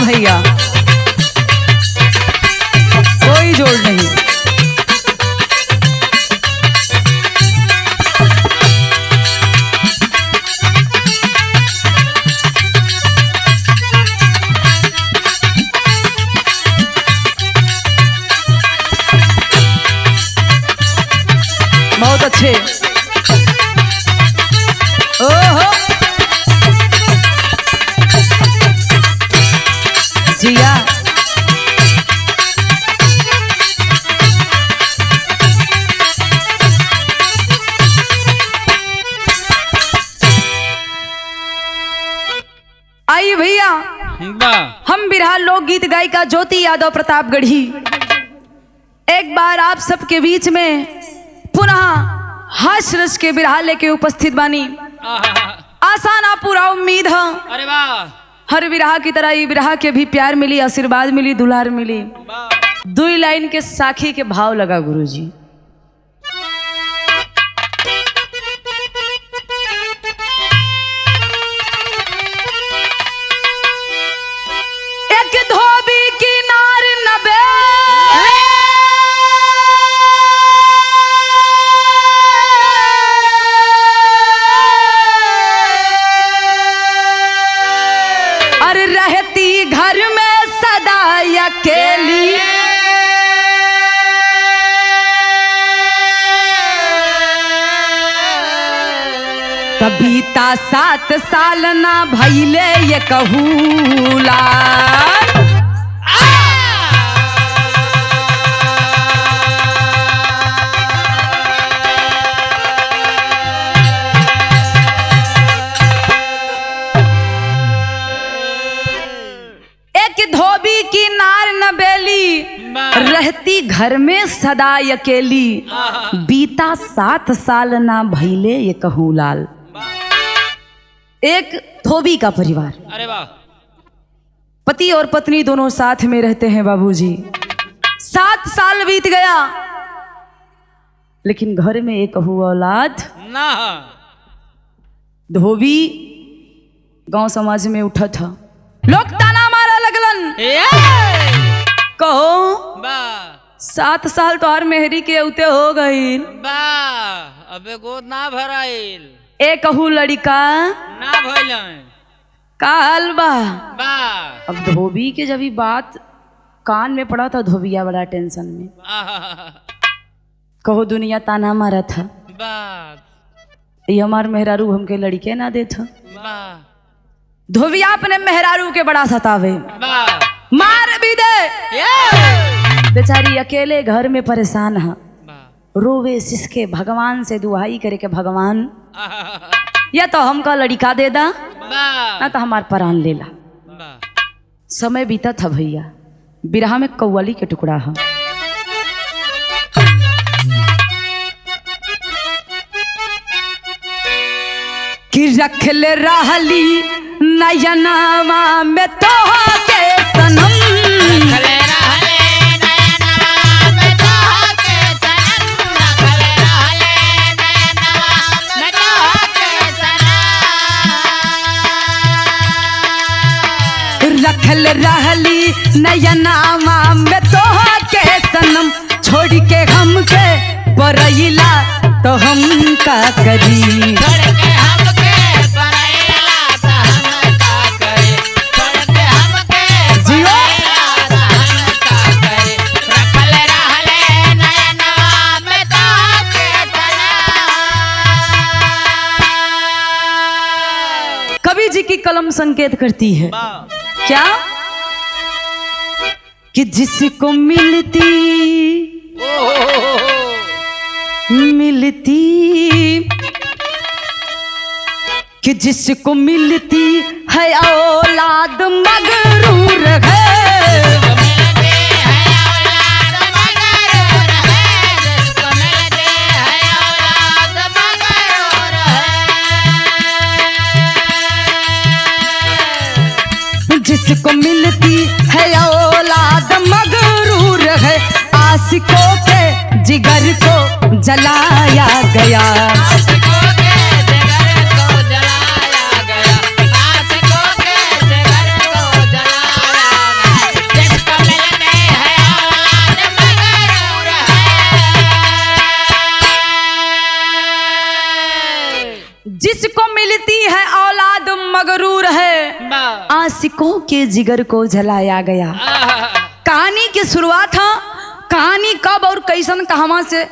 भैया, कोई जोड़ नहीं। बहुत अच्छे। ओहो जिया, आइए भैया, हम बिरहा लोकगीत गायिका ज्योति यादव प्रतापगढ़ी एक बार आप सबके बीच में पुनः हास्य रस के बिरहा लेके उपस्थित बानी। आशा ना पूरा उम्मीद है अरे वाह, हर बिरहा की तरह ये बिरहा के भी प्यार मिली, आशीर्वाद मिली, दुलार मिली। दुई लाइन के साखी के भाव लगा गुरुजी। एक धोबी की नार नबे, और रहती घर में सदा अकेली। कबीता 7 साल ना भइले ये कहूला। एक धोबी की नार नबेली, रहती घर में सदा अकेली। बीता 7 साल ना भइले ये कहूलाल। एक धोबी का परिवार, अरे वाह, पति और पत्नी दोनों साथ में रहते हैं बाबूजी। 7 साल बीत गया, लेकिन घर में एक औलाद ना। धोबी गांव समाज में उठा था, लोग ताना मारा लगलन। कहो वाह 7 साल तो हर मेहरी के उते हो गई, वाह, अबे गोद ना भराइल, ए कहू लड़का ना भइल का हाल बा। वाह, अब धोबी के जब ये बात कान में पड़ा था, धोबिया बड़ा टेंशन में। कहो दुनिया ताना मारा था, वाह, ये हमार मेहरारू हमके लड़के ना दे था। वाह, धोबिया अपने मेहरारू के बड़ा सतावे, वाह, मार भी दे। बेचारी अकेले घर में परेशान है, रोवे सिसके भगवान से दुहाई करे के भगवान या तो हमका लड़का दे दा, ना तो हमार प्राण ले ला। समय बीता था भैया, बिरहा में कव्वाली के टुकड़ा है। कि रख ले रहली नयनावा में तो के सनम, रखल रहली नयनावा में तो के सनम। छोड़ के हमके परैला तो हम का करी, जियो कवि जी की कलम संकेत करती है क्या, कि जिसको मिलती कि जिसको मिलती है औलाद मगरूर है। जिसको मिलती है औलाद मगरूर है, आशिकों के जिगर को जलाया गया। जिसको मिलती है औलाद मगरूर है, वाह आशिकों के जिगर को जलाया गया। कहानी की शुरुआत है, कहानी कब और कैसन कहवा से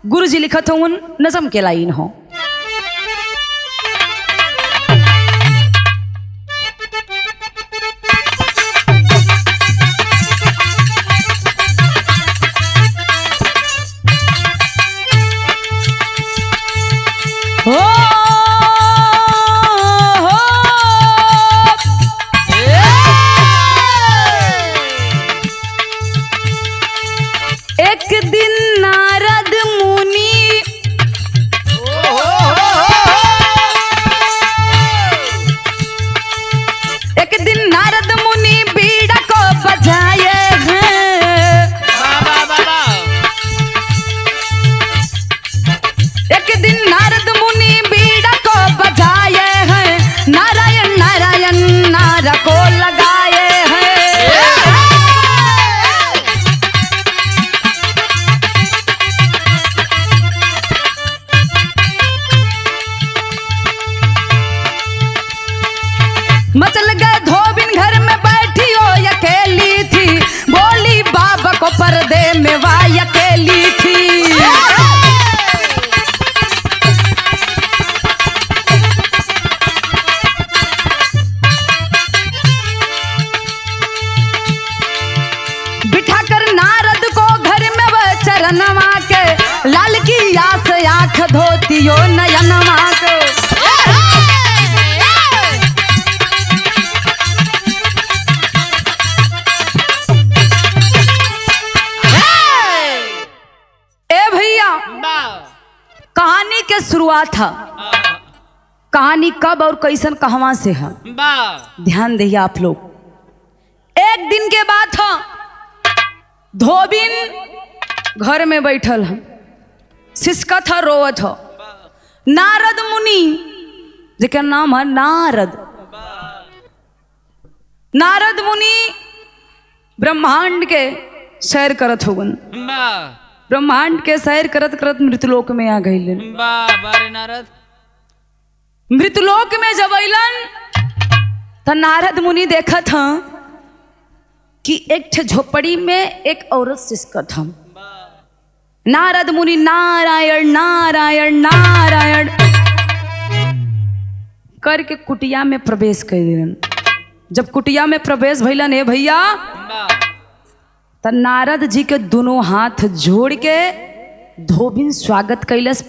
गुरु जी लिखत हो उन नजम के लाइन हो। हो एक दिन नारद मुनि एक दिन नारद मुनि बीड़ा को बजाए हैं। एक दिन नारद मुनि बीड़ा को बजाए हैं, नारायण नारायण नारा को लगाए हैं। मचल गए धोबिन, घर में बैठी हो अकेली थी, बोली बाबा को पर्दे में वाई अकेली थी। बिठाकर नारद को घर में वह चरणवा के, लाल की आस आंख धोती हो नयनवा के। कहानी के शुरुआत है, कहानी कब और कैसन कहवा से है, ध्यान दिए आप लोग। एक दिन के बाद था, धोबिन घर में बैठल है, सिसकत है, रोवत है। नारद मुनि जेकर नाम है नारद, नारद मुनि ब्रह्मांड के सैर करत होगन। ब्रह्मांड के सैर करत करत मृतलोक में आ गईलन। नारद मृतलोक में जब अलन तो नारद मुनि देखत ह कि एक ठे झोपड़ी में एक औरत सिसकत ह। नारद मुनि नारायण नारायण नारायण करके कुटिया में प्रवेश कर दिलन। जब कुटिया में प्रवेश भइलन, हे भैया, त नारद जी के दोनों हाथ जोड़ के धोबिन स्वागत कैलस,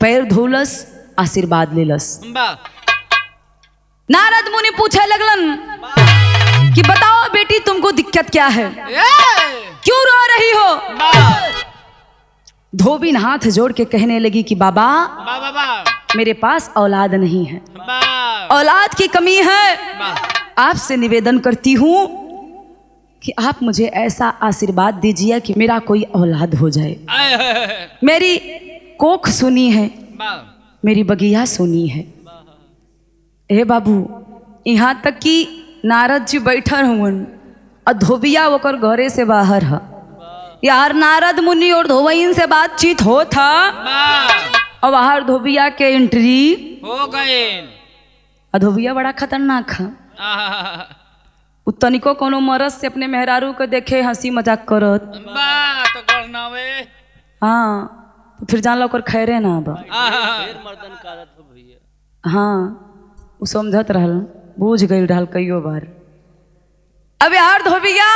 पैर धोलस, आशीर्वाद लेलस। नारद मुनि पूछे लगलन कि बताओ बेटी, तुमको दिक्कत क्या है, क्यों रो रही हो? धोबिन हाथ जोड़ के कहने लगी कि बाबा, मेरे पास औलाद नहीं है, औलाद की कमी है। आपसे निवेदन करती हूँ कि आप मुझे ऐसा आशीर्वाद दीजिए कि मेरा कोई औलाद हो जाए। मेरी कोख सुनी है, मेरी बगिया सुनी है। हे बाबू, यहाँ तक कि नारद जी बैठल हुन और धोबिया ओकर घरे से बाहर है। यार नारद मुनि और धोबिन से बातचीत हो था और बाहर धोबिया के एंट्री हो गए। धोबिया बड़ा खतरनाक है। तनिको कोनो मरद से अपने मेहरारू को देखे हंसी मजाक करत, हाँ, तो फिर जान लो कर खैरे ना बा। हाँ, वो समझत रहल, बूझ गई रहल कईयो बार। अब यार धोबिया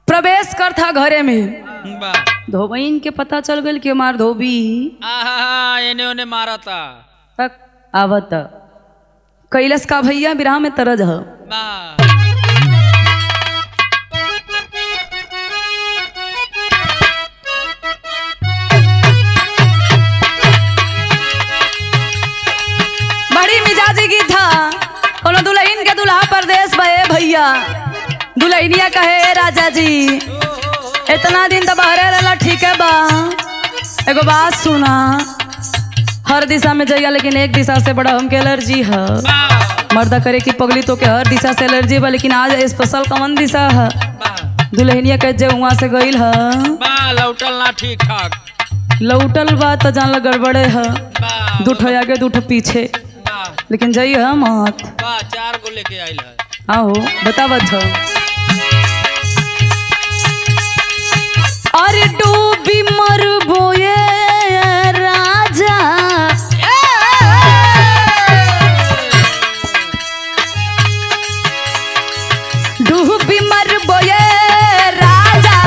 प्रवेश कर था घरे में, धोबिन के पता चल गई कि हमार धोबी एने ओने मारा था तक आवत कैलस का भैया बिरहा में तरज है। बड़ी मिजाजी की था, कोनो दुल्हन के दुल्हा परदेश भये भैया, दुल्हनिया कहे राजा जी इतना दिन तो बहरे रहला, ठीक है बा, एगो बात सुना, हर दिशा में जाइया लेकिन एक दिशा से बड़ा हमके एलर्जी है। मर्दा करे की पगली तो के हर दिशा से एलर्जी बा, लेकिन आज स्पेशल कौन दिशा है? दुल्हनिया के जे वहां से गईल है लौटल ना ठीक ठाक। लौटल बा तो जान ला गड़बड़े है, वाह दूठो आगे दूठो पीछे, वाह लेकिन जाइए है मत। वाह 4 गो लेके आइल है। आओ बतावत हो। अरे डूबी मर बोए राजा, डूबी मर बोए राजा,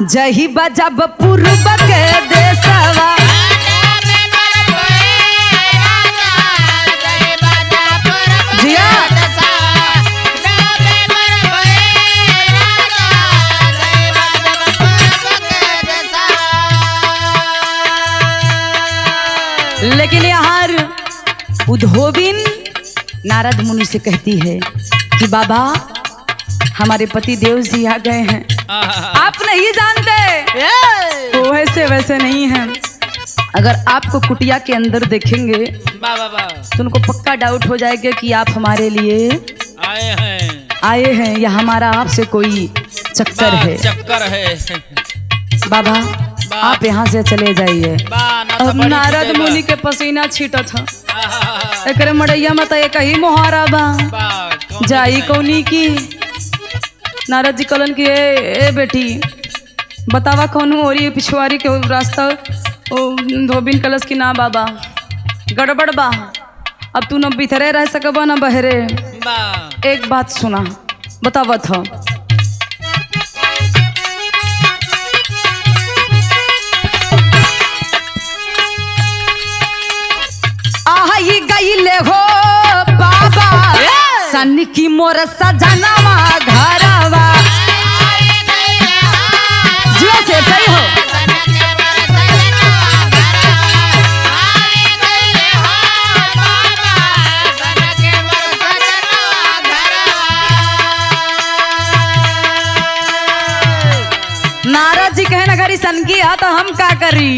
जही बजब पूर्व के देशवा। जिया लेकिन यार उधोबिन नारद मुनि से कहती है कि बाबा हमारे पति देव जी आ गए हैं, आप नहीं जानते वो वैसे वैसे नहीं हैं। अगर आपको कुटिया के अंदर देखेंगे वाह वाह वाह तो उनको पक्का डाउट हो जाएगा कि आप हमारे लिए आए हैं या हमारा आपसे कोई चक्कर है। चक्कर है बाबा आप यहाँ से चले जाइए। अब नारद मुनि के पसीना छीटत था, एक मड़ैया मत एक ही मोहारा बा जाई कौनी की। नारद जी कहलन कि ए बेटी बतावा कौन हो रही पिछवाड़ी के रास्ता धोबिन कलश की ना बाबा गड़बड़ बा, अब तू न भीतरे रह सकबा न बहरे। एक बात सुना बतावत हो। आई गईले हो बाबा सन की मोर सजनवा घरवा, जिया से सही हो। नारद जी कहे नगरी सन की है तो हम का करी,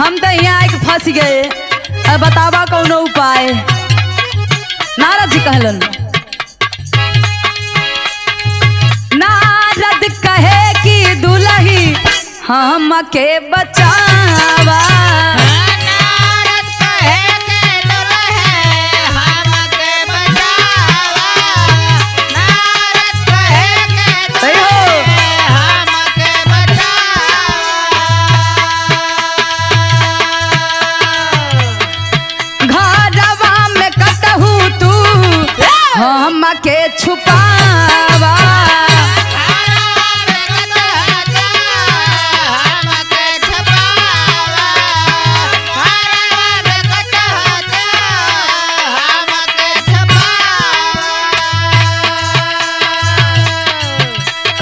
हम तो यहाँ आके फंस गए, अब बतावा कौनो उपाय। नारद जी कहलन, नारद कहे कि दुलही हम के बचावा, नारद कहे कि दुल्हे हम के बचावा, नारद कहे कि सही हो। हम के बचावा। घरवा में कटहू तू हम के छुपावा,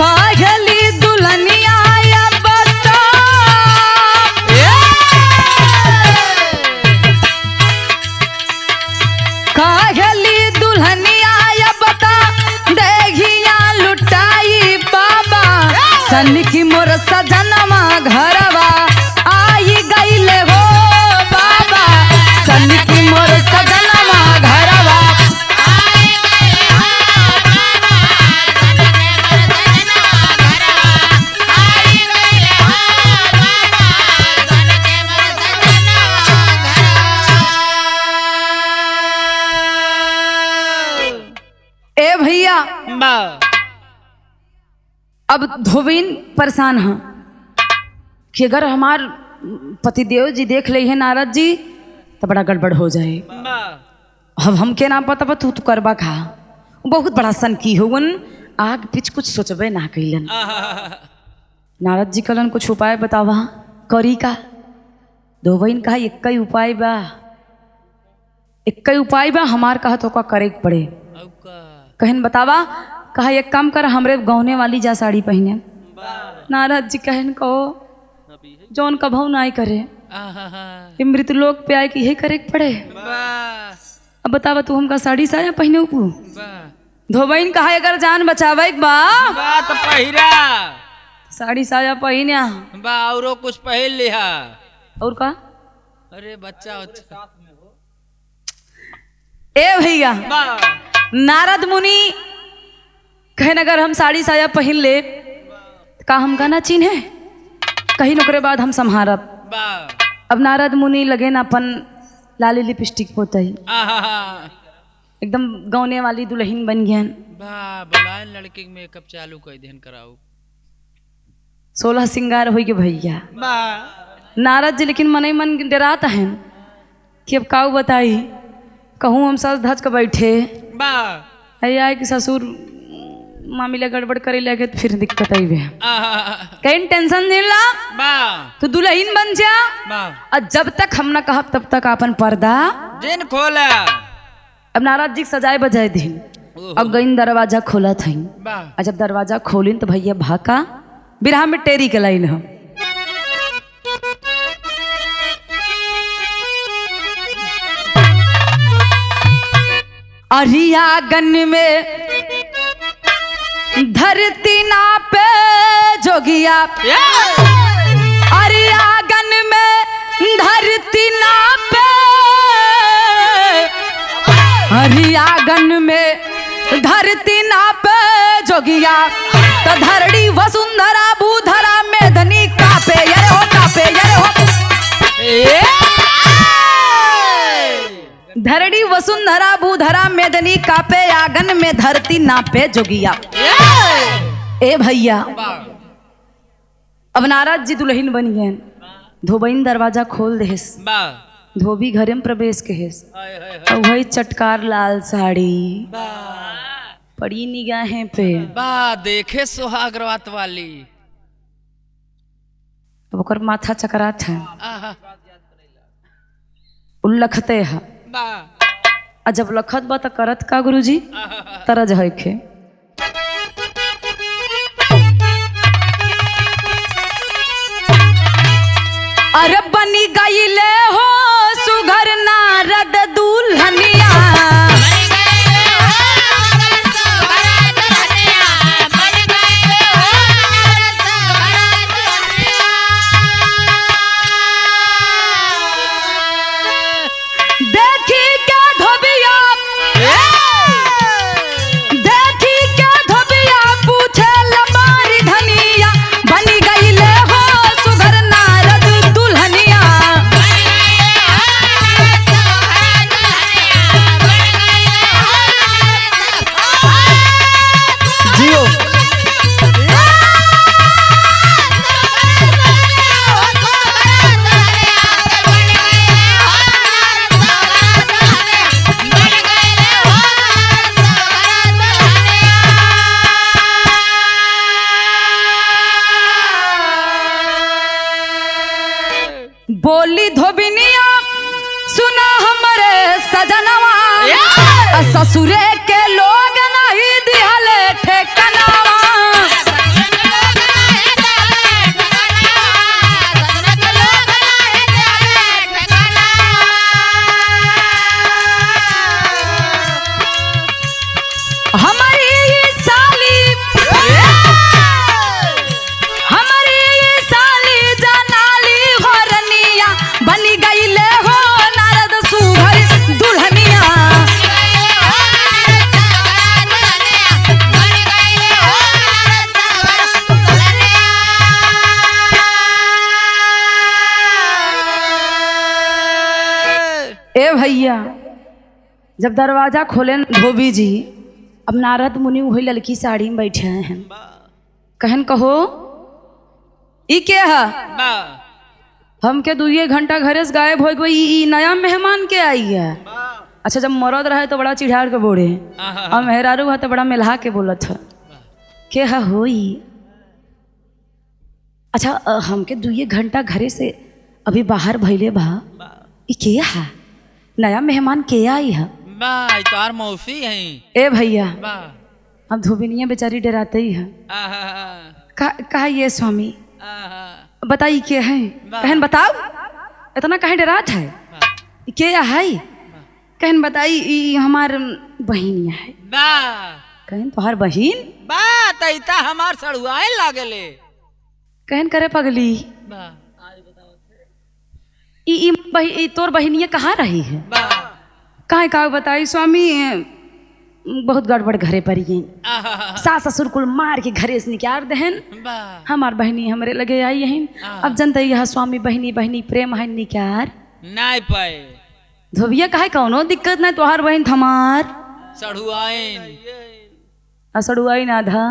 कहली दुल्हनिया या बता, कहली दुल्हनिया या बता देहिया लुटाई बाबा सन की मोर सजनवा घरवा आई गईले हो बाबा सन की मोर सजनवा घरवा। ए भैया अब धोबिन परेशान है कि अगर हमार पतिदेव जी देख ले है नारद जी तो बड़ा गड़बड़ हो जाए। अब हमके ना पता तू तो करबा खा, बहुत बड़ा सन की होवन आग पीछ कुछ सोचबे ना कैलन। नारद जी कहलन कुछ उपाय बतावा करी का। धोबिन कहा एक ही उपाय बा, एक ही उपाय बा हमार कहा तो का करे के पड़े। कहन बतावा, कहा एक काम कर हमरे गौने वाली जा साड़ी पहने। नारद जी कहन कहो जौन कभू ना करे मृत लोक पे आए कि यही करे के पड़े। अब बतावा तू हमका साड़ी साया पहने उपू। धोबिन कहा अगर जान बचावे बा तो पहिरा साड़ी साया पहने बा औरो कुछ पहन लिहा। और का अरे बच्चा ए भैया नारद मुनि कहन अगर हम साड़ी साया पहन ले का हमका ना चिन्हे कहीं नौकरे बाद हम संहारब। बा अब नारद मुनि लगे ना अपन लाली लिपस्टिक पोतई, एकदम गौने वाली दुल्हन बन गयन। बा बुलाए लड़की के मेकअप चालू कर देन कराऊ। 16 श्रृंगार हो गए भैया। बा नारद जी लेकिन मन ही मन डराता है कि अब काऊ बताई, कहूँ हम सच धज के बैठे बा है कि ससुर मामिला गड़बड़ करे लगे तो फिर दिक्कत आई है। कहीं टेंशन नहीं ला, बा तू दुल्हन बन जा बा और जब तक हम न कहब तब तक अपन पर्दा। जिन खोला अब नारद जी सजाए बजाए दिन अब गई दरवाजा खोला था। बा और जब दरवाजा खोलिन तो भैया भाका बिरहा में टेरी के लाइन हम अरियागन में धरती ना पे जोगिया, अरियागन में धरती ना पे, अरियागन में धरती ना पे जोगिया, तो धरड़ी वसुंधरा भूधरा मेदनी कापे ये हो कापे ये हो। धरड़ी वसुंधरा भूधरा मेदनी कापे, आंगन में धरती नापे जोगिया। ए भैया अब नारद जी दुल्हन बन गए, धोबइन दरवाजा खोल देस, बा धोबी घरे में प्रवेश के हेस, और वही चटकार लाल साड़ी बा पड़ी निगाहें पे। बा देखे सुहाग रात वाली। अब ओकर माथा चकरात है, आहा उल्लखते है। बा आ जब लखत बा त करत का गुरुजी तरज है खे। अरे बनी गईले हो सुघर नारद दुल्हनिया, देखी के धोबिया देखी के धोबिया पूछे लबारी धनिया, बनी गईले हो सुघर नारद दुल्हनिया। जियो बोली धोबिनिया सुना हमरे सजनवा, ससुरे के लोग नहीं दिहले ठेकनावा। हमारी साली हमारी साली जनाली होरनिया, बनी गईले हो नारद सुघर दुल्हनिया। ए भैया जब दरवाजा खोले धोबी जी, अब नारद मुनि वही लड़की साड़ी में बैठे हैं, कहन कहो ई क्या है? बा हमके 2 घंटा घरे से गायब हो गई, ई नया मेहमान के आई है। अच्छा जब मरद रहे तो बड़ा चिढ़ाड़ के बोले, और मेहरारू है तो बड़ा मिला के बोलत है के है होई। अच्छा हमके 2 घंटा घरे से अभी बाहर भइले बा, ई के है? नया मेहमान के आई है? बा तार मौसी है। ए भैया बा अब धोबिनिया बेचारी डराते ही है। कहा ये स्वामी बताइए क्या है? कहन बताओ इतना कहे डरात है? के है? कहन बताई ई हमार बहिनिया है। बा कहन तोहार बहिन? बा तैता हमार सड़ुआए लागले। कहन करे पगली बा ई तोर बहिनिया कहाँ रही है? बा काहे का बताई स्वामी, बहुत गड़बड़ घरे पर ही आहा, सास ससुर कुल मार के घरे से निकाल दहन वाह हमार बहनी हमरे लगे आई हन अब जनता यह स्वामी बहनी बहनी प्रेम है निकार नहीं पाए धोबिया कहे कौनो दिक्कत नहीं तोहार बहन थमार सढ़ुआइन असड़ुआई ना धा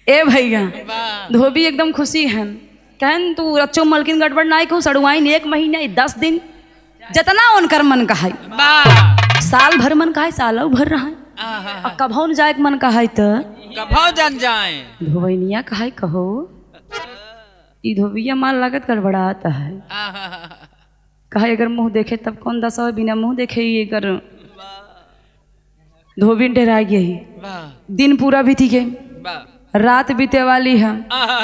ए भैया वाह धोबी एकदम खुशी है कहन तू रच्चो मलकिन गड़बड़ ना कहूँ सड़ुआइन 1 महीना 10 दिन जितना उनकर मन कहा वाह साल भर मन कहा सालों भर रहा आहा, कभौ न जाए के मन कहा तो कभौ जन जाए धोबैनिया कहा कहो ई धोबिया माल लागत गड़बड़ाता है आहा, कहा अगर मुंह देखे तब कौन दस हो बिना मुंह देखे ही अगर धोबी डरा गई वाह दिन पूरा बीती गए वाह रात बीते वाली है आहा,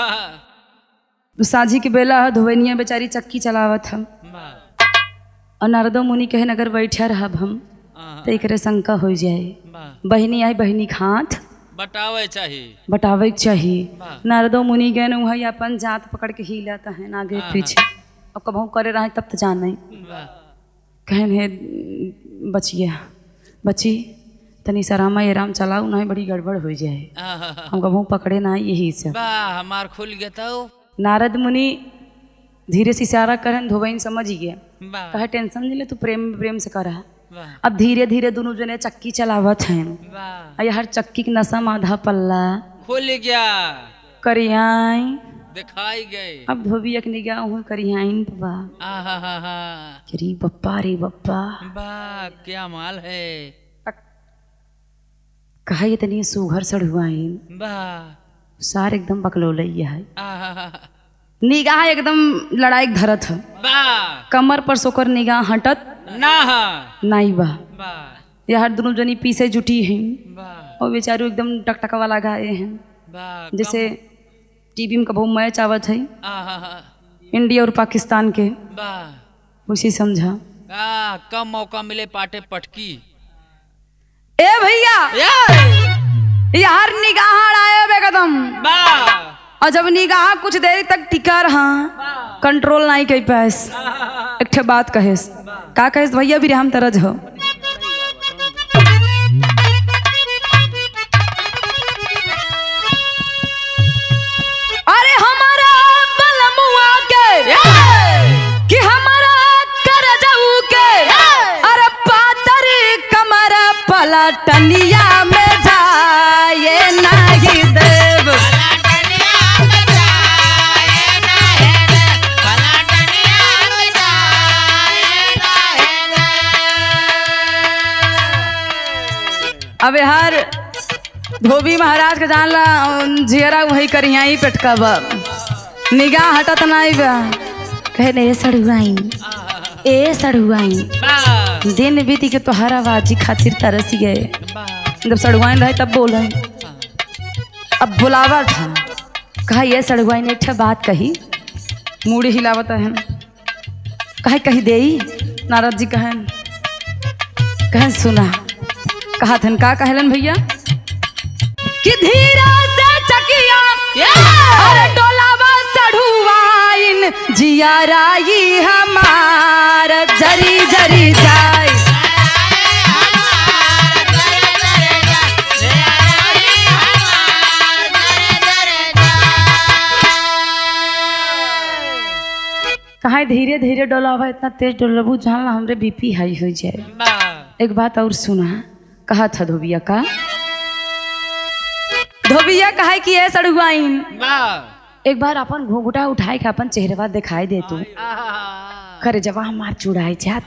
साझी के बेला है धोबैनिया बेचारी चक्की चलावत है वाह और नारदो मुनि कहन अगर बैठा रहब हम आहा, तो एक शंका हो जाए वाह बहनी आई बहनी खात बटावे चाहिए बटावे के चाहिए वाह। नारदो मुनि गए वही अपन जात पकड़ के हिलाता है आगे पीछे और कबहू करे रहे तब तो जान नहीं वाह कहन है बचिया बची तनी सरामा ये राम चलाऊ नहीं बड़ी गड़बड़ हो जाए आहा, हम कबहू पकड़े ना यही से वाह हमार खुल गया तो नारद मुनि धीरे से इशारा करन धोबैन समझ गया वाह कहे टेंशन नहीं ले तू प्रेम से कर वाह अब धीरे धीरे दोनों जने चक्की चलावत हैं वाह हर चक्की के नशा आधा पल्ला खुल गया करियाई दिखाई गए अब धोबी एक निगाह हूँ करियाइन बा आहा हा हा रे बप्पा वाह क्या माल है कहा ये तनी सुघर सड़ुआइन वाह सार एकदम बकलौलैया है आहा, निगाह एकदम लड़ाई धरत है वाह कमर पर सोकर निगाह हटत ना नाई बा वाह यार दोनों जनी पीछे जुटी हैं वाह और बेचारू एकदम टकटक वाला गाए हैं वाह जैसे टीवी में कबू मैच आवत है आहा, इंडिया और पाकिस्तान के वाह उसी समझा कम मौका मिले पाटे पटकी ए भैया यार निगाह आए बेकदम वाह और जब निगाह कुछ देर तक टिका रहा कंट्रोल नहीं कर पास एक ठे बात कहेस का कहेस भैया भी हम तरज हो अरे हमारा बलमुआ के कि हमारा कर जाऊ के अरे पातर कमर पलटनिया में जाए नहीं देव अब यार धोबी महाराज के जान ला जियरा वही करिया ही पेटका बा निगाह हटत नहीं बा कहे ने ए सड़ुआई दिन बीती के तोहरा बाजी खातिर तरसी गए जब सड़ुआइन रहे तब बोले अब बुलावा था कहा ये सड़ुआइन एक बात कही मूड़ी हिलावत है कहे कही दे नारद जी कहन सुना कहा थन का कहलन भैया कि धीरा से चकिया अरे डोलावा सड़ुआइन जिया राई हमार जरी जरी जाए कहा धीरे धीरे डोलावा इतना तेज डोलबू जान हमरे बीपी हाई हो जाए एक बात और सुना कहा था धोबिया का धोबिया कहा कि ये सड़ुआइन एक बार अपन घूंघटा उठाए के अपन चेहरा दिखाई दे तू करे जब हमार चुड़ाई जात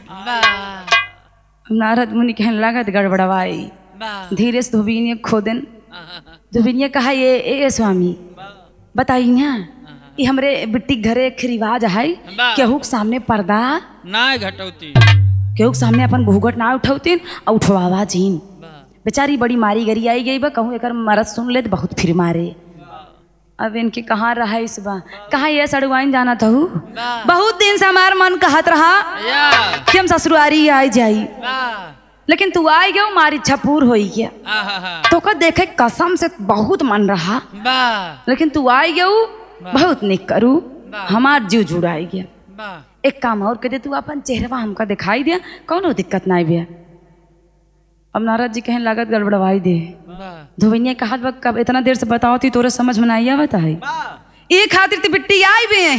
नारद मुनि कहने लागत गड़बड़वाई धीरे से धोबिनिया खोदन धोबिनिया कहा ये स्वामी बताई ना ये हमरे बिट्टी घरे एक रिवाज है केहू के सामने पर्दा ना घटौती केहू के सामने अपन घूंघट ना उठौतीन और उठवावा जीन बेचारी बड़ी मारी गरी आई गई बा कहूँ एक मरद सुन ले तो बहुत फिर मारे अब इनके कहाँ रहा इस बा कहाँ ये सड़ुआइन जाना था बहुत दिन से हमार मन कहत रहा कि हम ससुरारी आई जाई लेकिन तू आई गयो हमारी इच्छा पूर हो गया तो का देखे कसम से बहुत मन रहा लेकिन तू आई गयो बहुत निक करू हमार जीव जुड़ाई गया एक काम और कह दे, तू अपन चेहरा हमका दिखाई दिया, कौनो दिक्कत ना बिया। अब नारद जी कहने लागत गड़बड़वाई दे। धोबिया कहा कब इतना देर से बताओ थी, तोरे समझ में नहीं आवत है। ई खातिर ती बिट्टी आई भी है,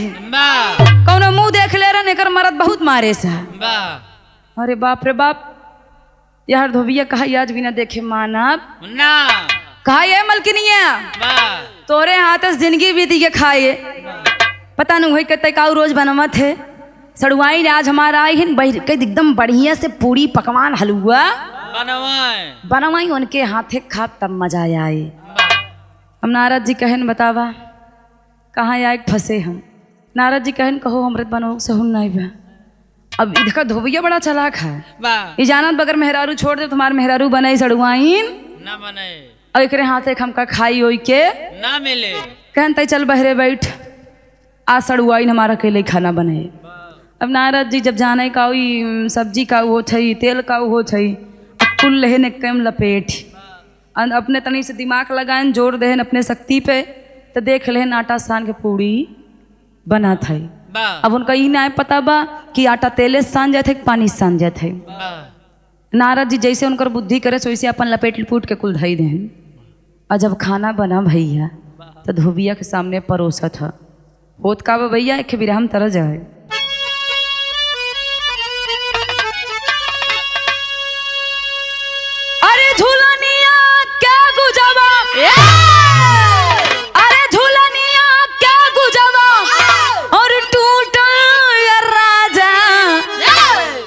कौनो मुंह देख ले रन, एकर मरद बहुत मारे से। अरे बाप रे बाप, यार धोबिया कहा आज बिना देखे मानब ना, कहा ये मलकिनिया तोरे हाथ से जिंदगी बीती के खाए, पता नहीं वही कहते का रोज बनमत है। सड़ुआई ने आज हमारा आई है एकदम बढ़िया से पूरी पकवान हलवा बनवाई उनके हाथे खा तब मजा आए। हम नारद जी कहन बतावा कहाँ आए फंसे हम। नारद जी कहन कहो अमृत बनोग से हुन नहीं बा। अब इधर धोबिया बड़ा चलाक है, ये जानत बगर मेहरारू छोड़ दे तुम्हारे मेहरारू बने सड़ुआइन ना बने, और एकरे हाथे हमका खाई ओई के ना मिले। कहन तई चल बहरे बैठ, आज सड़ुआइन हमारा अकेले खाना बने। अब नारद जी जब जाने का सब्जी का वो छई, तेल का वो छई, कुल लेहन कम लपेट अपने तनी से दिमाग लगाएन, जोर देहन अपने शक्ति पे, तो देख लेहन आटा सान के पूड़ी बना था। अब उनका ये ना पता बा कि आटा तेले सान जाते पानी सान जाते। नारद जी जैसे उनकर बुद्धि करे वैसे अपन लपेट लपूट के कुल धई देहन। और जब खाना बना भैया तो धोबिया के सामने परोसा था। होत का भैया एक बिरहम तरह जाए। अरे झूलनिया क्या गुजवा, अरे झूलनिया क्या गुजवा और टूटल राजा,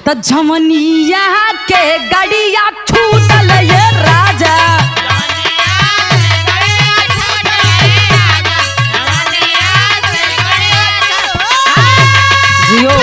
तो झमनिया के गड़िया छूटल ये राजा। जियो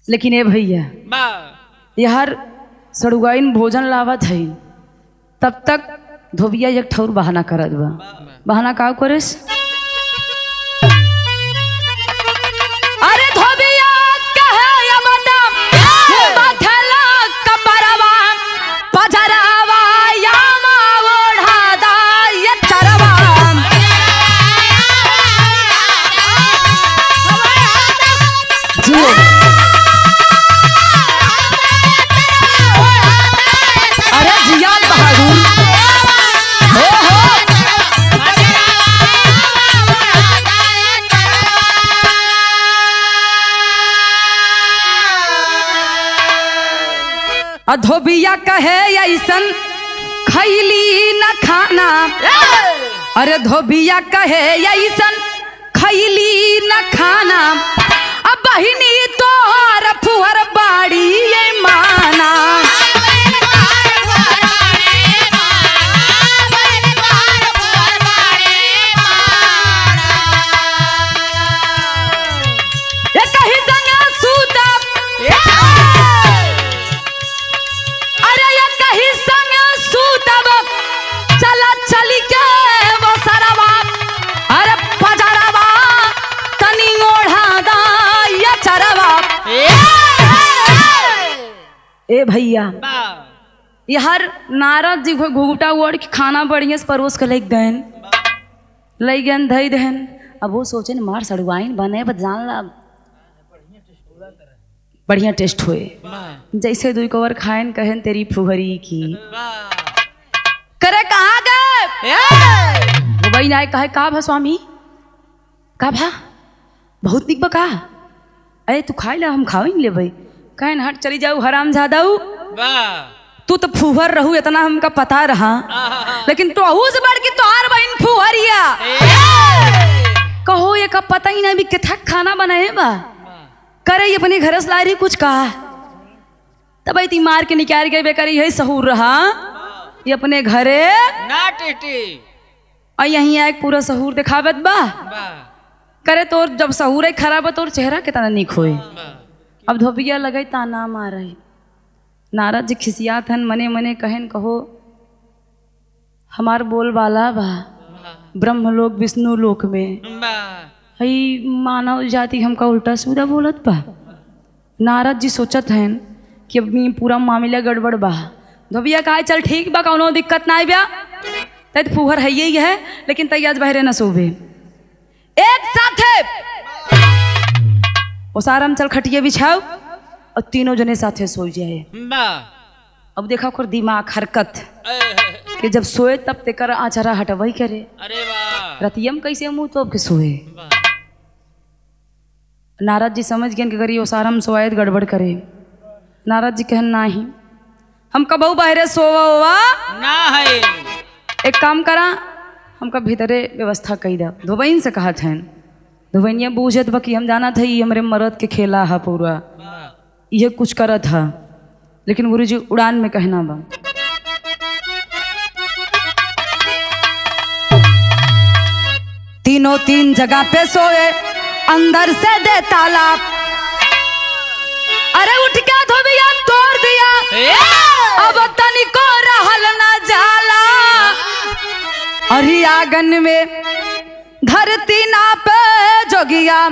लेकिन ए भैया यार सड़ुआइन भोजन लावत है, तब तक धोबिया एक ठौर बहाना करत बा। बहाना का करेस, अरे धोबिया कहे या मदम बथला कपरवा पजरावा या मा ओढ़ादा ये चरवा। अरे जिया बहादुर हो धोबिया कहे ऐसन खैली न खाना, अरे धोबिया कहे ऐसन खैली न खाना, अब बहिनी तोहर फुहर बाड़ी ये माना। ए भैया यार नारद जी घूटा ओढ़ के खाना बढ़िया से परोस के ले गए धई दहन। अब वो सोचे न मार सड़ुआइन बने बस जान ला बढ़िया टेस्ट हुए। जैसे दुई कवर खाएन कहन तेरी फुहरी की करे कहाँ गए वो भाई ना कहे का भा स्वामी का भा बहुत निक बका, अरे तू खाई ला हम खाओ ले भाई। कहन हट चली जाऊ हराम जादाऊ, तू तो फुहर रहू इतना हमका पता रहा, लेकिन तो से बढ़ के तोहार बहन फुहरिया कहो ये का पता ही नहीं भी कितना खाना बनाए बा। करे अपने घर से ला रही कुछ कहा तब ती मार के निकाल गए बेकारी यही सहूर रहा ये अपने घरे ना टेटी और यहीं आए पूरा सहूर दिखावत बा। करे तोर जब सहूर है खराब है तोर चेहरा कितना निक होए। अब धोबिया लगे ताना मारे। नारद जी खिसियात हन मने मने कहन कहो हमार बोल वाला बा ब्रह्मलोक विष्णु लोक में वाह हई मानव जाति हमका उल्टा सीधा बोलत बा। नारद जी सोचत हैं कि अब ये पूरा मामला गड़बड़ बा। धोबिया कहा चल ठीक बा, कौनो दिक्कत ना बा, तैत फुहर है ही है, लेकिन तई आज बहरे न सोबे। एक साथ है वो सारा चल खटिया बिछाओ और तीनों जने साथे सो जाए। वाह अब देखा ओकर दिमाग हरकत कि जब सोए तब तेकर आचरा हटवई करे। अरे वाह रतियम कैसे मुंह तो के सोए। वाह नारद जी समझ गए कि अगर ये सारम सोआयत गड़बड़ करे। नारद जी कहन नाही हम कबहू बहरे सोवा होवा ना है एक काम करा हमका भीतरे व्यवस्था कई दा। धोबइन से कहा था धोबइनिया बूझत बा कि हम जाना था ये हमरे मरद के खेला है पूरा ये कुछ करत था, लेकिन गुरु जी उड़ान में कहना बा। तीनों तीन जगह पे सोए अंदर से दे ताला। अरे उठ के धोबिया तोड़ दिया अब तनिको रहल ना जाला। अरे आंगन में धरती ना पे जोगिया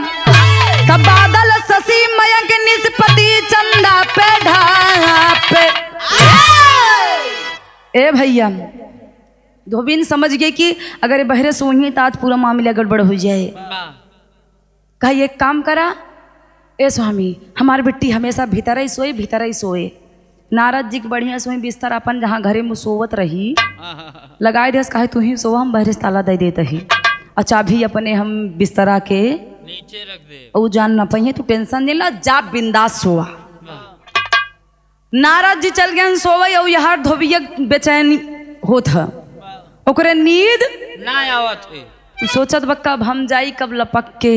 तब बादल शशि मयंक निष्पति चंदा पे ढापे। ए भैया धोबिन समझ गए कि अगर बहरे सोही तो आज पूरा मामला गड़बड़ हो जाए। कहा एक काम करा ए स्वामी हमार बेटी हमेशा भीतर ही सोए भीतर ही सोए। नारद जी के बढ़िया सोई बिस्तर अपन जहाँ घरे में सोवत रही लगाए दे कहे तू ही सोवा हम बहरे से ताला दे देते ही और चाबी अपने हम बिस्तरा के नीचे रख दे और जान ना पाइए तू टेंशन नहीं ला जा बिंदास सोवा। नारद जी चल गए सोवे और यहाँ धोबिया बेचैनी होत है ओकरे नींद ना आवत है सोचत बा कब हम जाई कब लपक के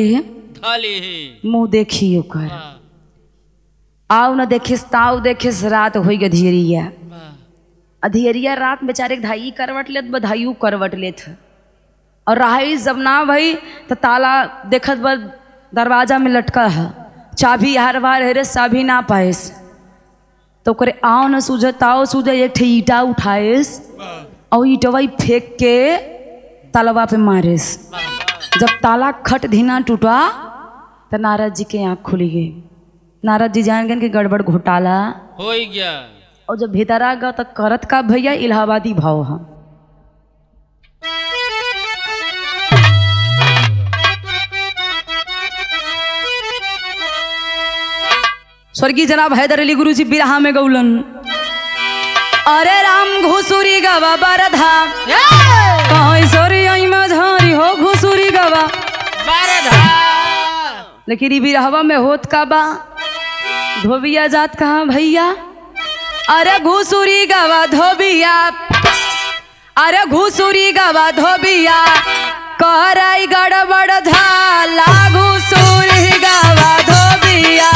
धाली ही मुंह देखी ओकर आओ न देखिस ताव देखिस रात हो गधियरिया अधियरिया रात बेचारे धाई करवट लेत बधाइयो करवट लेत और रहाई जब ना भई तो ताला देखत बा दरवाजा में लटका है चाबी हर बार हेरे चाबी ना पाएस तो करे आओ न सूझे ताओ सूझे एक ठे ईटा उठाएस और ईटवा फेंक के तालवा पे मारेस। जब ताला खट धीना टूटा तो नारद जी के आँख खुली गई। नारद जी जान गए कि गड़बड़ घोटाला हो गया और जब भीतर आ गया तो करत का भैया इलाहाबादी भाव है। स्वर्गीय जनाब हैदर अली गुरु जी बिरहा में गौलन अरे राम घुसुरी गवा बरधा कहीं सोरी आई मझारी हो घुसुरी गवा बरधा। लेकिन ई बिरहवा में होत का बा धोबिया जात कहाँ भैया अरे घुसुरी गवा धोबिया अरे घुसुरी गवा धोबिया करई गड़बड़ झाला घुसुरी गवा धोबिया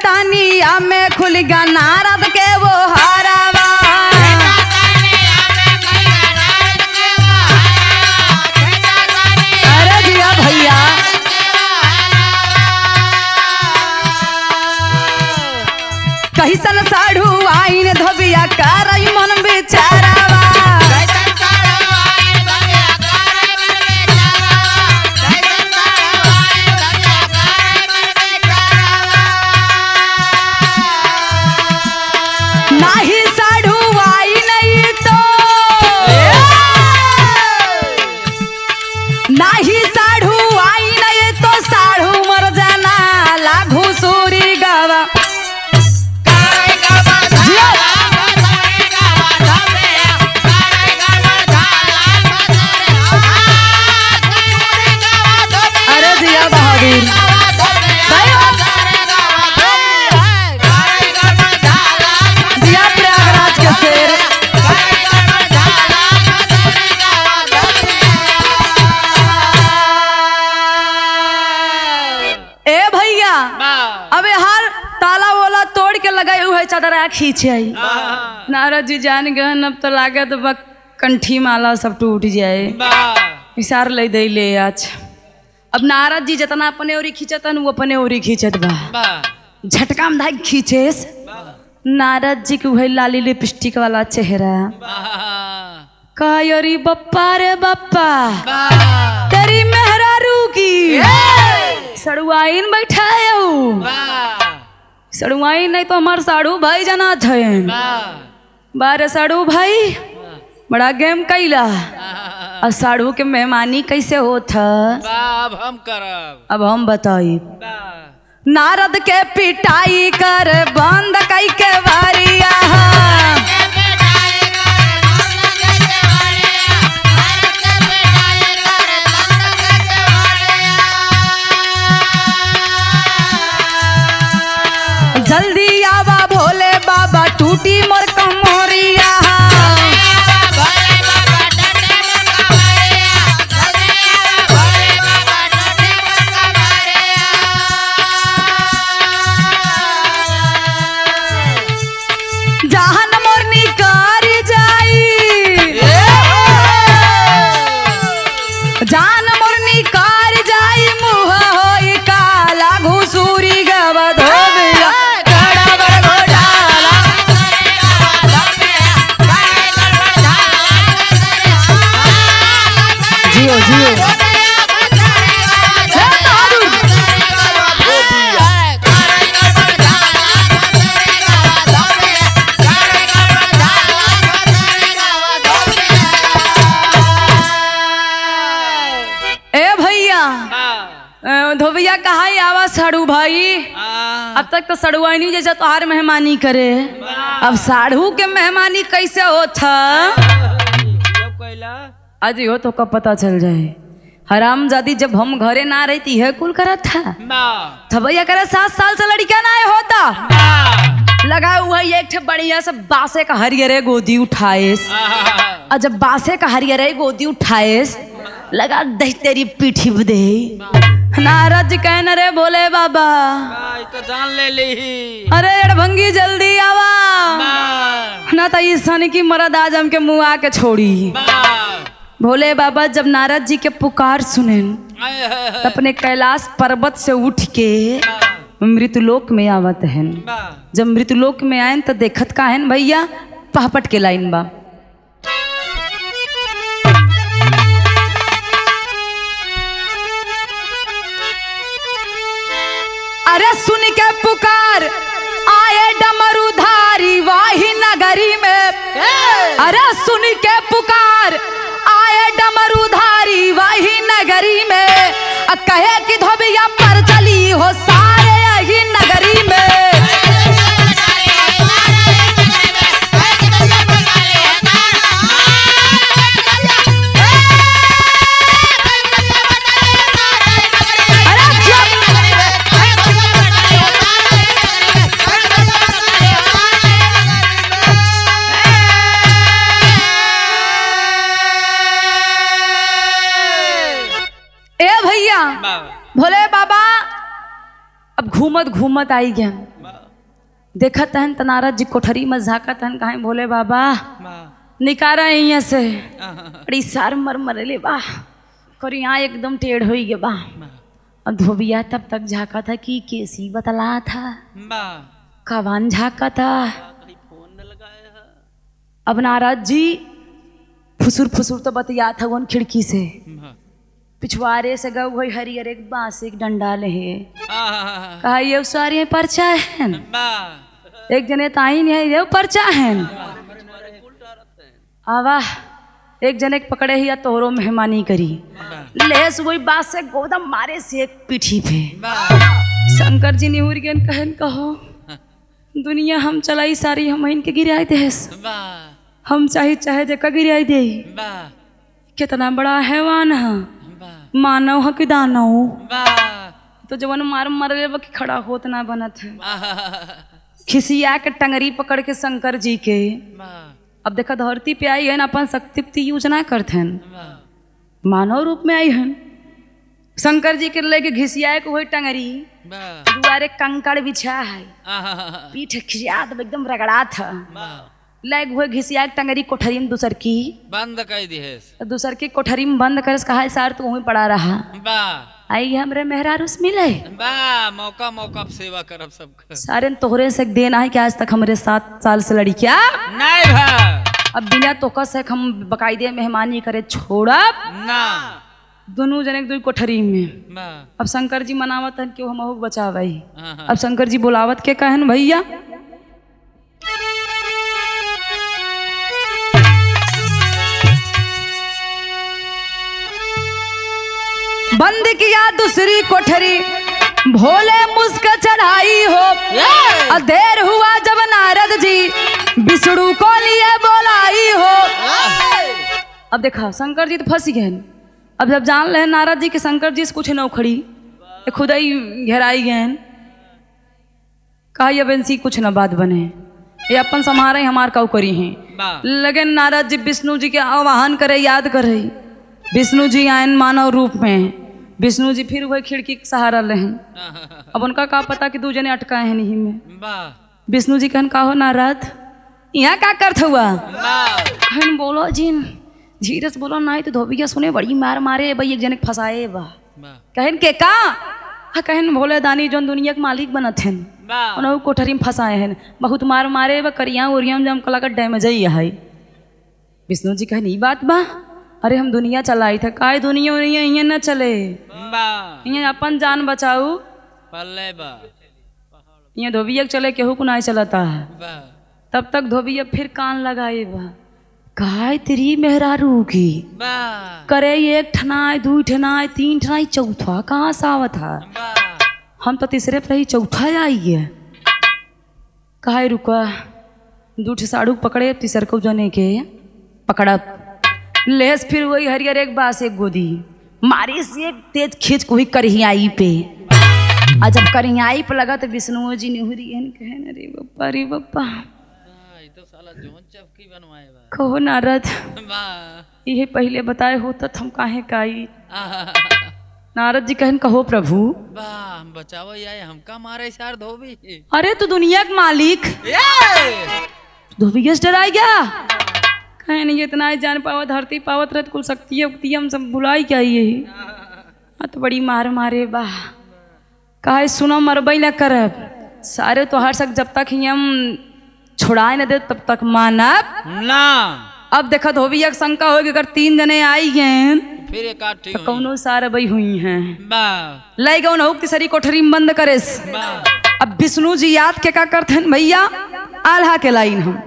तानिया में खुल गया नारद के वो हारावा अरे जिया भैया कहीं सन साढ़ू आईन धोबिया करई मन बेचारावा नाही सा अबे हर ताला वाला तोड़ के लगाए हुए चादर खींचे नारद जी जान गए अब तो लागत बा कंठी माला सब टूट जाए इशार ले दे ले आज। अब नारद जी जितना अपने ओरी खींचतन वो अपने ओरी खींचत बा झटका में धाई खींचेस नारद जी के वही लाली लिपस्टिक वाला चेहरा कायरी बप्पा रे बप्पा तेरी मेहरारू की सड़ुआइन बैठाए सड़ुआइन नहीं तो हमार साड़ू भाई जना थे बारे साड़ू भाई बड़ा गेम कैला और साड़ू के मेहमानी कैसे होता अब हम करब अब हम बताई नारद के पिटाई कर बंद कई के वारिया जल्दी आवा भोले बाबा टूटी मोर कमोरिया जहन मोर निकार जाई जान मोर निकार जाई मुँह होई काला घुसूरी गवा धोबिया जियो जियो ए भैया धोबिया कहा आवा साड़ू भाई अब तक तो सड़ुआनी जैसा तोहार मेहमानी करे अब साड़ू के मेहमानी कैसे होता आज हो तो कब पता चल जाए हराम जादी जब हम घरे ना रहती है कुल करा था भैया करे 7 साल से लड़का ना होता लगा हुआ एक ठे बढ़िया से बासे का हरियरे गोदी उठाएस और जब बासे का हरियरे गोदी उठाएस लगा दे तेरी पीठी दे नारद जी कहने रे बोले बाबा तो जान ले ली अरे एड़भंगी जल्दी आवा ना तो इस सन की मरद आज हमके मुँह आके छोड़ी भोले बाबा जब नारद जी के पुकार सुने तो अपने कैलाश पर्वत से उठ के मृतलोक में आवत हैं। जब मृतलोक में आए तो देखत का है भैया पहपट के लाइन बा अरे सुन के पुकार आए डमरूधारी वाही नगरी में अरे सुन के पुकार आए डमरूधारी वाही नगरी में कहे कि धोबिया पर चली हो सारे यही नगरी में भोले बाबा अब घूमत घूमत आई गया देखत हन त नारद जी कोठरी में झाकत हन कहे भोले बाबा निकारा यहाँ से अड़ी सार मर मरले बा कर यहाँ एकदम टेढ़ हो गया बा और धोबिया तब तक झाका था कि केसी बतला था कवान झाका था अब नारद जी फुसुर फुसुर तो बतिया था उन खिड़की से पिछवाड़े से गौ वही हरियर एक बांस एक डंडा ले कहा ये सारी पर्चा है एक जने ताई नहीं ये पर्चा है आवा एक जने पकड़े ही या तोहरो मेहमानी करी लेस वही बांस से गोदम मारे से एक पीठी पे शंकर जी निहुर गए कहन कहो दुनिया हम चलाई सारी हम इनके गिराई दे हम चाहे चाहे जका गिराई दे कितना बड़ा हैवान है मानव है कि दानव तो जवन मार मर ले कि खड़ा होत ना बनत है खिसिया के टंगरी पकड़ के शंकर जी के अब देखा धरती पे आई है अपन शक्ति यूज ना करते हैं मानव रूप में आई है शंकर जी के लेके घिसियाए को वही टंगरी बा दुआरे कंकड़ बिछा है आहा पीठ खिसियात एकदम रगड़ा था बा लाइक हुए घिसिया टंगरी कोठरी में दूसर की बंद कर दिहेस दूसर की कोठरी में बंद कर कहा सार तू वहीं पड़ा रहा बा आई हमरे मेहरारूस मिले बा मौका मौका पे सेवा करब सबका सारे तोहरे से देना है कि आज तक हमारे 7 साल से लड़ी क्या नहीं भा अब बिना तोका से हम बकायदे मेहमानी करे छोड़ब ना दोनों जने दो कोठरी में बा अब शंकर जी मनावत हन कि हम अहू बचावे आहा अब शंकर जी बुलावत के कहन भैया बंद किया दूसरी कोठरी भोले मुस्क चढ़ाई हो और देर हुआ जब नारद जी विष्णु को लिए बोलाई हो अब देखा शंकर जी तो फंस गए अब जब जान रहे नारद जी के शंकर जी से कुछ न उखड़ी खुद ही घेराई गए कहा अब इनसी कुछ न बात बने ये अपन संहारे हमार कऊ करी हैं बा लगे नारद जी विष्णु जी के आवाहन करे याद करे विष्णु जी आयन मानव रूप में विष्णु जी फिर वही खिड़की के सहारा लेहन आहा अब उनका का पता कि 2 जने अटकाए हैं नहीं में बा विष्णु जी कहन का हो नारद यहाँ का करत हुआ बा कहन बोलो जिन धीरे से बोलो नहीं तो धोबिया सुने बड़ी मार मारे भाई एक जने के फंसाए बा बा कहन के का कहन भोले दानी जोन दुनिया के मालिक बनत हैं बा उन्होंने कोठरी में फंसाए हैं बहुत मार मारे बा करिया उरिया में जम कला का डैमेज ही है विष्णु जी कहन ई बात बा अरे हम दुनिया चलाई था काय दुनिया उनिया यहाँ न चले बा यहाँ अपन जान बचाऊ पल्ले बा यहाँ धोबिया चले केहू को नहीं चलता है बा तब तक धोबिया फिर कान लगाए बा काय तेरी मेहरारू की बा करे 1 ठनाई 2 ठनाई 3 ठनाई चौथा कहाँ से आवत है बा हम तो तीसरे पर ही चौथा आई है काहे रुका 2 साड़ू पकड़े तीसर को जने के पकड़ा लेस फिर वही हरियर एक बास एक गोदी मारी से तेज खींच को ही करहियाई पे और जब करहियाई पे लगा तो विष्णु जी निहुरी कहन अरे बप्पा ये तो साला जोन चपकी बनवाए बा कहो नारद बा ये पहले बताए हो तो हम काहे काई आहा नारद जी कहन कहो प्रभु बा हम बचावो यार हमका मारे सार धोबी अरे तू दुनिया के मालिक ये धोबिया से डराई गया कहे नहीं इतना ही जान पावत धरती पावत रहत कुल शक्ति उक्ति हम सब बुलाई क्या यही तो बड़ी मार मारे बा कहे सुनो मरबई न करब सारे तोहार सक जब तक ही हम छुड़ाए न दे तब तक मानब ना अब देखा धोबिया के शंका होगी अगर 3 जने आई गए फिर एक आठ तो कौनो सारे बई हुई हैं बा लाई गौ न तीसरी कोठरी में बंद करे बा अब विष्णु जी याद के का करते हैं भैया आल्हा के लाइन हम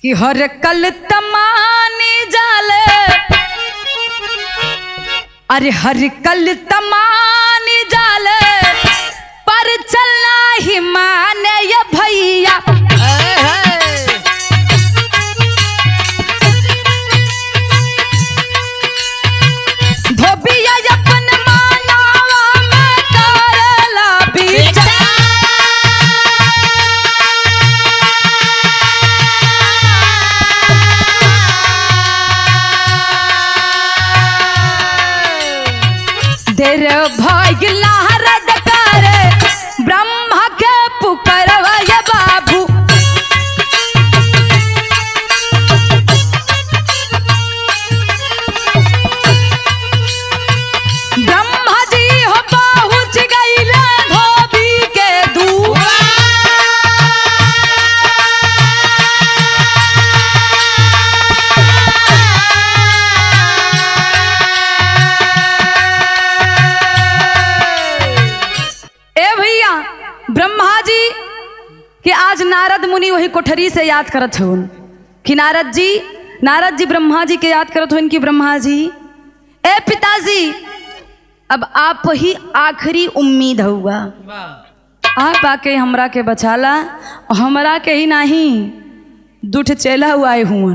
कि हर कल तमानी जाले अरे हर कल तमानी जाले पर चलना ही माने ये भैया धोबिया अपन मानावा में करला बीचा देर भाग लहरद कर ब्रह्मा के पुकारवा ये बाबू ब्रह्मा जी हो पहुँच गईले धोबी के दूर ब्रह्मा जी कि आज नारद मुनि वही कोठरी से याद करत हो कि नारद जी ब्रह्मा जी के याद करत हो कि ब्रह्मा जी ए पिताजी अब आप ही आखिरी उम्मीद हुआ बा आप आके हमरा के बचाला और हमरा के ही नहीं दुठ चेला हुआ हुआ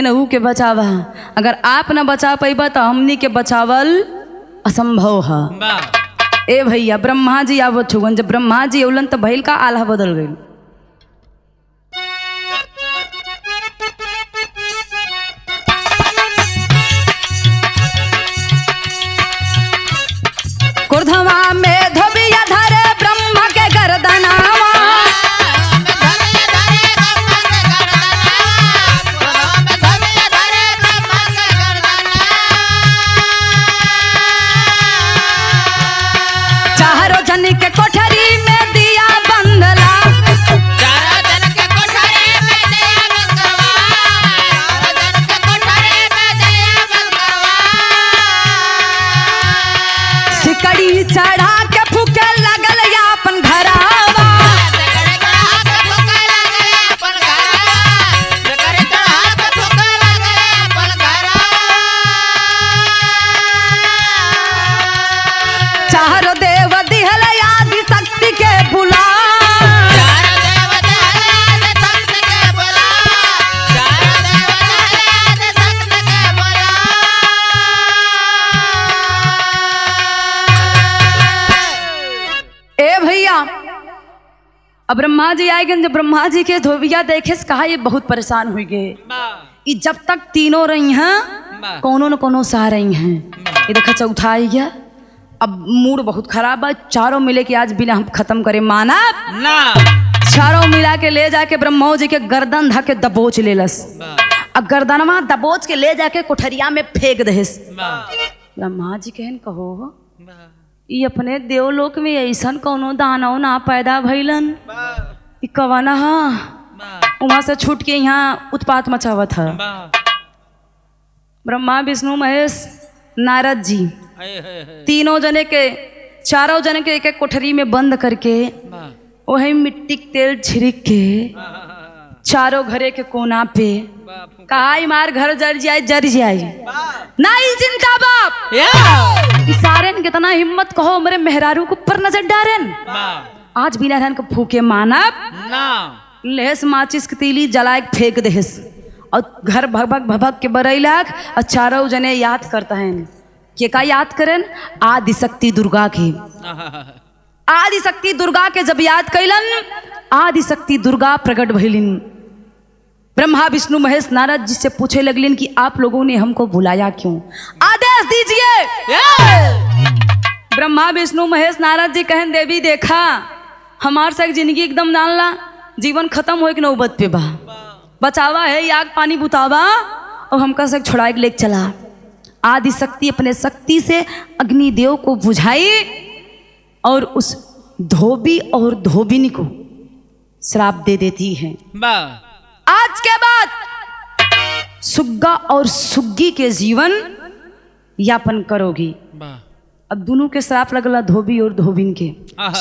एनहू के बचावा अगर आप न बचा पैबा तो हमनी के बचावल असंभव है बा ए भैया ब्रह्मा जी आवत हुवन जब ब्रह्मा जी अवलन तो भैल का आल्हा बदल गई अब ब्रह्मा जी आए गए, जब ब्रह्मा जी के धोबिया देखे से कहा ये बहुत परेशान हुई गए। ये जब तक तीनों रही हैं कोनो न कोनो सह रही हैं। ये देखा चौथा आई गया। अब मूड बहुत खराब है, चारों मिले कि आज बिना हम खत्म करे मानव ना चारों मिला के ले जाके ब्रह्मा जी के गर्दन धा के दबोच ले लस। अब गर्दनवा दबोच के ले जाके कोठरिया में फेंक दहेस। ब्रह्मा जी कहन कहो ये अपने देवलोक में ऐसा कोनो दानव ना पैदा भइलन। ई कवना हा वहां से छूट के यहाँ उत्पात मचावत है। ब्रह्मा विष्णु महेश नारद जी तीनों जने के चारों जने के एक एक कोठरी में बंद करके वही मिट्टी के तेल छिड़क के चारों घरे के कोना पे कहा मार घर जर जाए नहीं चिंता बाप। सारे कितना हिम्मत कहो मेरे मेहरारू के ऊपर नजर डारेन। आज बिना रहन को फूके मानव ना लेहस माचिस के तीली जला के फेंक देहस और घर भगभग भभक के बरैलक और चारों जने याद करता है के का याद करें आदि शक्ति दुर्गा के। आदि शक्ति दुर्गा के जब याद कैलन आदि शक्ति दुर्गा प्रकट भइलिन। ब्रह्मा विष्णु महेश नारद जी से पूछे लगलिन कि आप लोगों ने हमको बुलाया क्यों, आदेश दीजिए। ब्रह्मा विष्णु महेश नारद जी कहन देवी देखा हमार से जिंदगी एकदम डालना जीवन खत्म हो के नौबत पे बा बचावा है आग पानी बुतावा और हमका से छोड़ाए लेके चला। आदि शक्ति अपने शक्ति से अग्निदेव को बुझाई और उस धोबी और धोबिनी को श्राप दे देती है। आज के बाद सुग्गा और सुग्गी के जीवन यापन करोगी। अब दोनों के श्राप लगला धोबी और धोबिन के।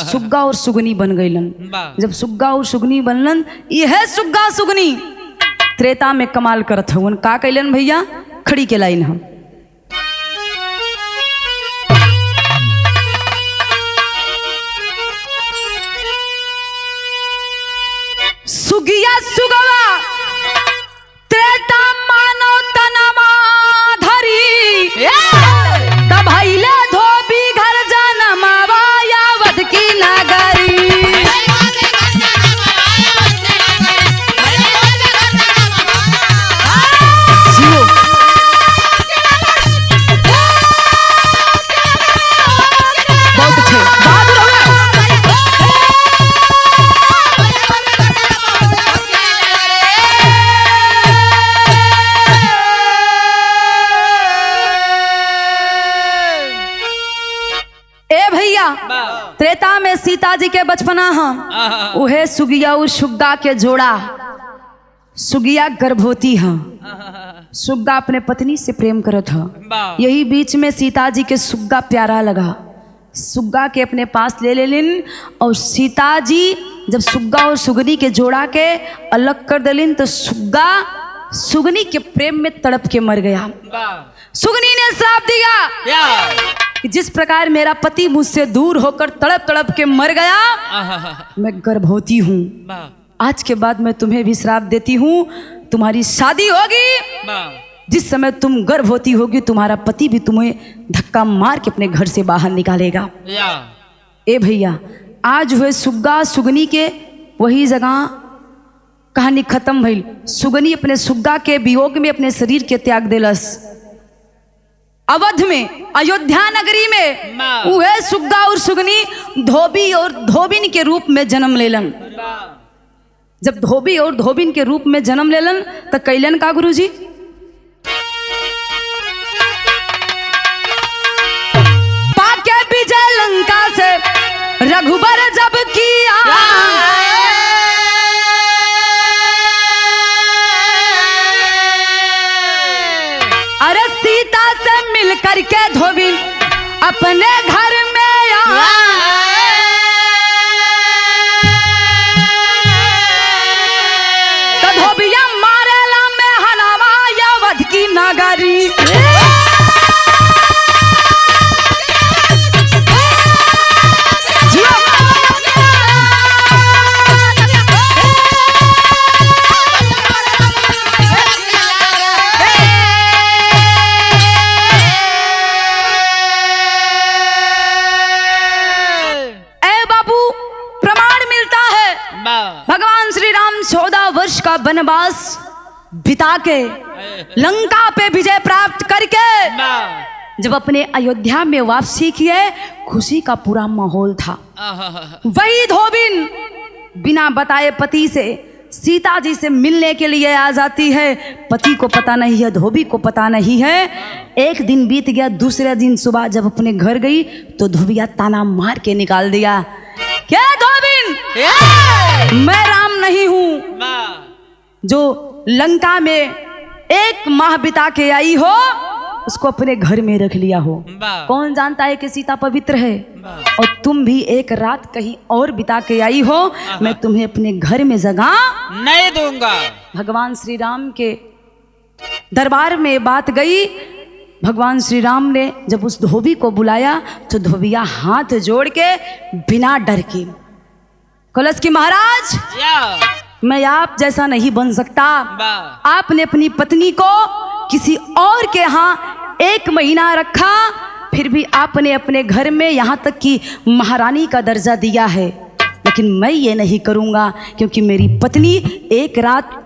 सुग्गा और सुगनी बन गईलन। जब सुग्गा और सुगनी बनलन यह सुग्गा सुगनी त्रेता में कमाल करत हवन। का कैलन भैया खड़ी के लाइन हम सुगिया सुगवा त्रेता मानो तनमा धरी तब भइले धोबी घर जनमावा यावत की नगरी। बहुत अच्छे बहादुर हो गए। त्रेता में सीता जी के बचपना हम उहे सुगिया और सुग्गा के जोड़ा। सुगिया गर्भवती है, सुग्गा अपने पत्नी से प्रेम करत है। यही बीच में सीता जी के सुग्गा प्यारा लगा, सुग्गा के अपने पास ले लेलिन और सीता जी जब सुग्गा और सुगनी के जोड़ा के अलग कर दिलिन तो सुग्गा सुगनी के प्रेम में तड़प के मर गया। सुगनी ने श्राप दिया कि जिस प्रकार मेरा पति मुझसे दूर होकर तड़प तड़प के मर गया मैं गर्भवती हूँ। आज के बाद मैं तुम्हें भी श्राप देती हूँ, तुम्हारी शादी होगी। जिस समय तुम गर्भवती होगी तुम्हारा पति भी तुम्हें धक्का मार के अपने घर से बाहर निकालेगा। ए भैया आज हुए सुग्गा सुगनी के वही जगह कहानी खत्म भइल। सुगनी अपने सुग्गा के वियोग में अपने शरीर के त्याग देलस। अवध में अयोध्या नगरी में वह सुग्गा और सुगनी धोबी और धोबिन के रूप में जन्म लेलन। जब धोबी और धोबिन के रूप में जन्म लेलन तो कैलन का गुरुजी पाके विजय लंका से रघुबर जब किया अरे सीता से मिल करके धोबिन अपने घर में तो धोबिया मारेला में हनावा यावत की नगरी। वनवास बिता के लंका पे विजय प्राप्त करके जब अपने अयोध्या में वापसी किए, खुशी का पूरा माहौल था। वही धोबिन बिना बताए पति से सीता जी से मिलने के लिए आ जाती है। पति को पता नहीं है, धोबी को पता नहीं है। एक दिन बीत गया, दूसरे दिन सुबह जब अपने घर गई तो धोबिया ताना मार के निकाल दिया, क्या धोबिन, मैं राम नहीं हूं जो लंका में 1 माह बिता के आई हो, उसको अपने घर में रख लिया हो। कौन जानता है कि सीता पवित्र है, और तुम भी 1 रात कहीं और बिता के आई हो, मैं तुम्हें अपने घर में जगह नहीं दूंगा। भगवान श्री राम के दरबार में बात गई। भगवान श्री राम ने जब उस धोबी को बुलाया तो धोबिया हाथ जोड़ के बिना डर के कलश की, महाराज मैं आप जैसा नहीं बन सकता। आपने अपनी पत्नी को किसी और के यहाँ 1 महीना रखा, फिर भी आपने अपने घर में यहाँ तक कि महारानी का दर्जा दिया है, लेकिन मैं ये नहीं करूँगा क्योंकि मेरी पत्नी 1 रात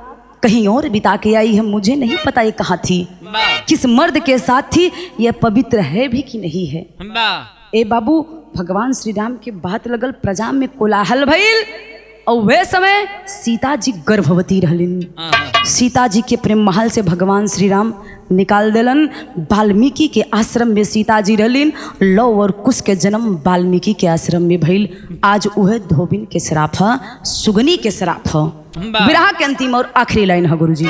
कहीं और बिता के आई है। मुझे नहीं पता ये कहाँ थी, किस मर्द के साथ थी, यह पवित्र है भी कि नहीं है। ए बाबू, भगवान श्री राम के बात लगल, प्रजा में कोलाहल भइल, और वे समय सीता जी गर्भवती रहलिन। सीता जी के प्रेम महल से भगवान श्री राम निकाल दिलन। वाल्मीकि के आश्रम में सीता जी रहलिन। लव और कुश के जन्म वाल्मीकि के आश्रम में भइल। आज वह धोबिन के श्राप है, सुगनी के श्राप है। विरह के अंतिम और आखिरी लाइन है गुरुजी,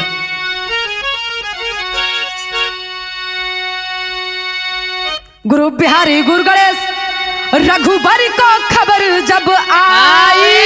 गुरु बिहारी गुरु गणेश रघुबर को खबर जब आई